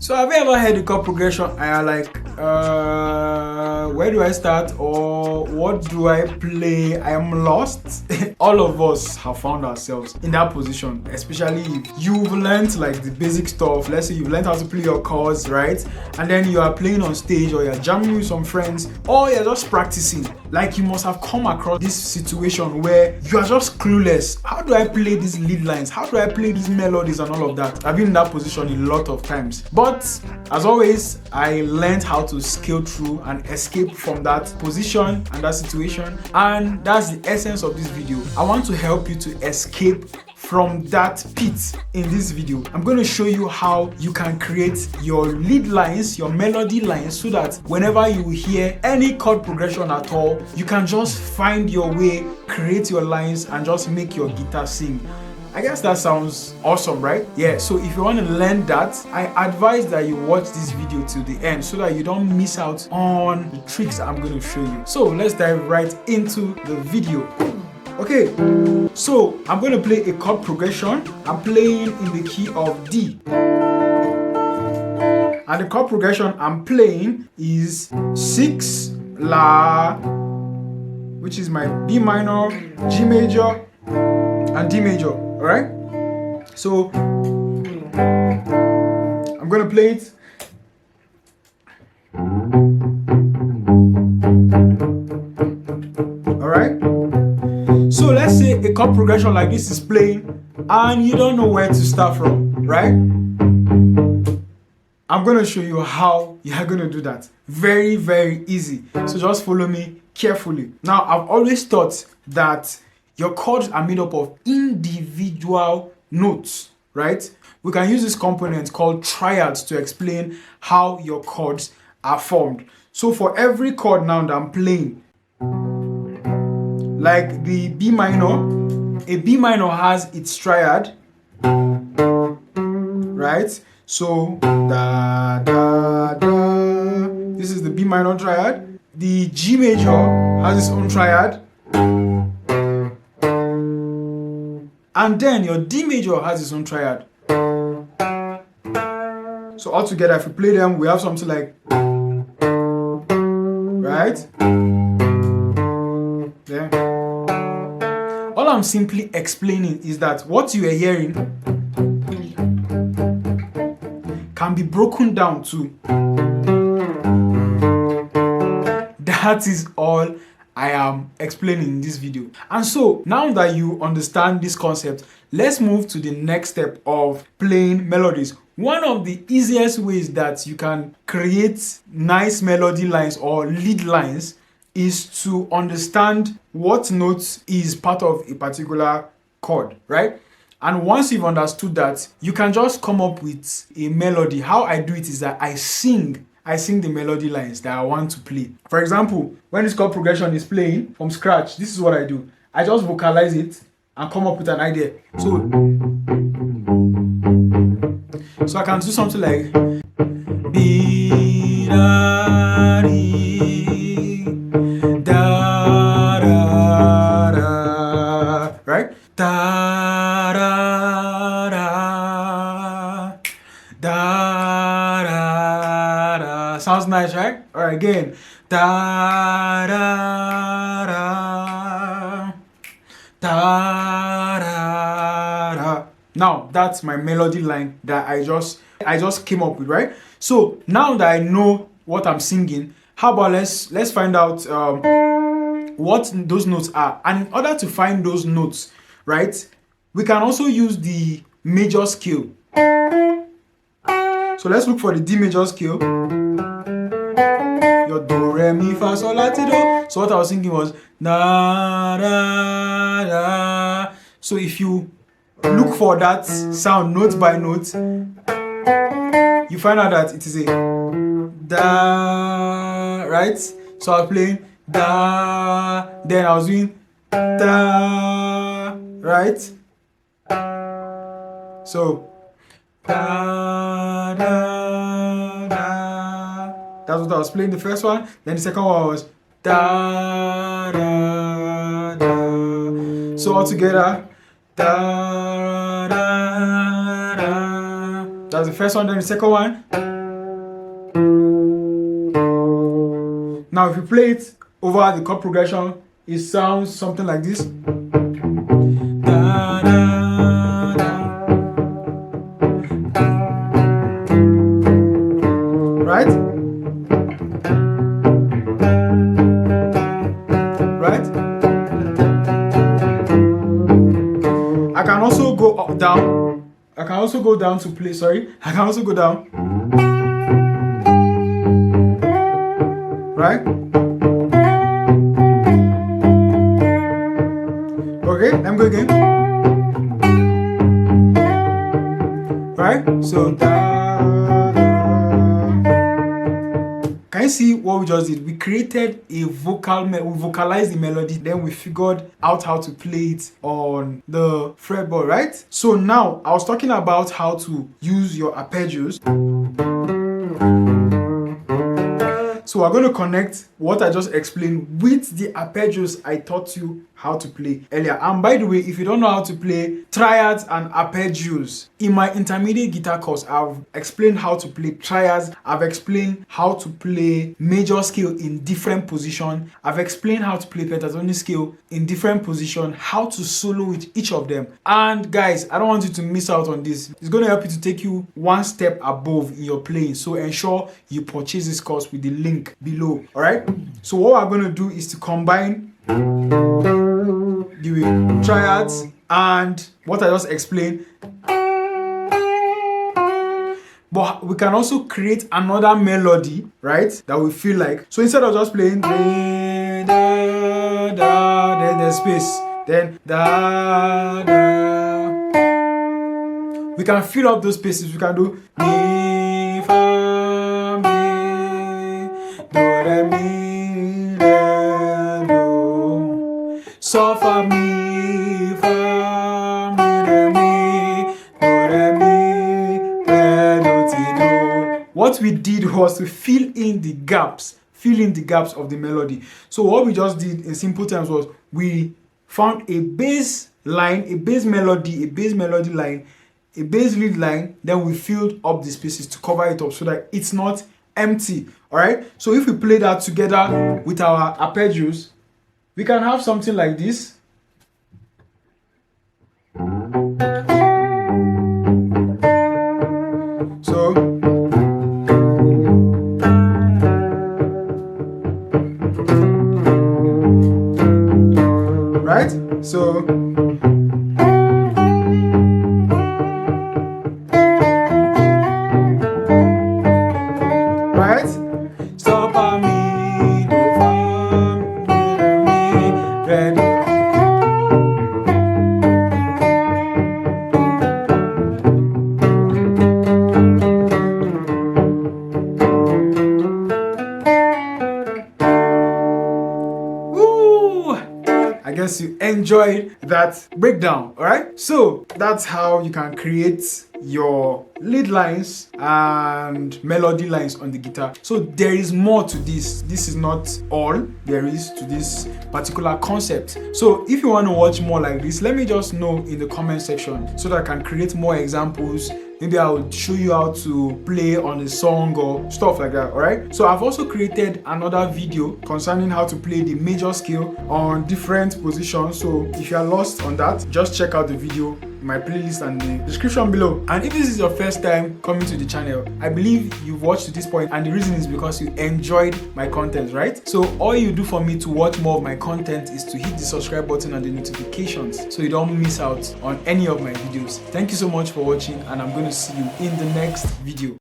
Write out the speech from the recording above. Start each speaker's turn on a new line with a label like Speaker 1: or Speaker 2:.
Speaker 1: So have you ever heard the chord progression and you're like, where do I start, or what do I play? I am lost. All of us have found ourselves in that position, especially if you've learned like the basic stuff. Let's say you've learned how to play your chords, right? And then you are playing on stage, or you're jamming with some friends, or you're just practicing. Like, you must have come across this situation where you are just clueless. How do I play these lead lines? How do I play these melodies and all of that? I've been in that position a lot of times. But as always, I learned how to scale through and escape from that position and that situation. And that's the essence of this video. I want to help you to escape from that pit. In this video, I'm going to show you how you can create your lead lines, your melody lines, so that whenever you hear any chord progression at all, you can just find your way, create your lines, and just make your guitar sing. I guess that sounds awesome, right? Yeah, so if you want to learn that, I advise that you watch this video till the end so that you don't miss out on the tricks I'm going to show you. So let's dive right into the video. Okay, so I'm going to play a chord progression. I'm playing in the key of D. And the chord progression I'm playing is 6 La, which is my B minor, G major, and D major. Alright? So I'm going to play it. Alright? So let's say a chord progression like this is playing and you don't know where to start from, right? I'm going to show you how you are going to do that. Very, very easy. So just follow me carefully. Now, I've always thought that your chords are made up of individual notes, right? We can use this component called triads to explain how your chords are formed. So for every chord now that I'm playing, like the B minor, a B minor has its triad, right? So da da da. This is the B minor triad. The G major has its own triad, and then your D major has its own triad. So all together, if we play them, we have something like, right? Yeah. All I'm simply explaining is that what you are hearing can be broken down to. That is all I am explaining in this video. And so now that you understand this concept, let's move to the next step of playing melodies. One of the easiest ways that you can create nice melody lines or lead lines is to understand what notes is part of a particular chord, right? And once you've understood that, you can just come up with a melody. How I do it is that I sing the melody lines that I want to play. For example, when this chord progression is playing from scratch, this is what I do. I just vocalize it and come up with an idea. So I can do something like be da dee da da da, right? Da da da da da da. Sounds nice, right? All right, again. Da da da da da da. Now that's my melody line that I just came up with, right? So now that I know what I'm singing, how about let's find out what those notes are. And in order to find those notes, right, we can also use the major scale. So let's look for the D major scale. Your do, re, mi, fa, sol, la, ti, do. So what I was thinking was da da da. So if you look for that sound note by note, you find out that it is a da, right? So I was playing da, then I was doing da, right? So da da da. That's what I was playing the first one. Then the second one was da da da. So all together da da da. That's the first one. Then the second one. Now if you play it over the chord progression, it sounds something like this. Da, da, da. Right? Right? I can also go up, down. I can also go down to play, sorry. I can also go down. Right? Okay, let me go again. Right? So can you see what we just did? We created a we vocalized the melody, then we figured out how to play it on the fretboard, right? So now I was talking about how to use your arpeggios. So we're going to connect what I just explained with the arpeggios I taught you how to play earlier. And by the way, if you don't know how to play triads and arpeggios, in my intermediate guitar course, I've explained how to play triads. I've explained how to play major scale in different positions. I've explained how to play pentatonic scale in different positions, how to solo with each of them. And guys, I don't want you to miss out on this. It's going to help you to take you one step above in your playing. So ensure you purchase this course with the link below. All right. So what we're going to do is to combine the triads and what I just explained. But we can also create another melody, right? That we feel like. So instead of just playing da, da, da, then there's space, then da, da, we can fill up those spaces. We can do mi, fa, mi, do, re, mi, re, do, so, fa, mi, fa, mi, re, mi, do, re, mi, re, do, ti, do. What we did was to fill in the gaps of the melody. So what we just did in simple terms was we found a bass line, a bass melody line, a bass lead line, then we filled up the spaces to cover it up so that it's not empty. All right. So if we play that together with our arpeggios, we can have something like this. So right? So right? So fa mi do fa mi re do. I guess you enjoyed that breakdown. All right, so that's how you can create your lead lines and melody lines on the guitar. So there is more to this. This is not all there is to this particular concept. So if you want to watch more like this, let me just know in the comment section so that I can create more examples. Maybe I will show you how to play on a song or stuff like that. All right, so I've also created another video concerning how to play the major scale on different positions. So if you are lost on that, just check out the video, my playlist, and the description below. And if this is your first time coming to the channel, I believe you've watched to this point, and the reason is because you enjoyed my content, right? So all you do for me to watch more of my content is to hit the subscribe button and the notifications so you don't miss out on any of my videos. Thank you so much for watching, and I'm going to see you in the next video.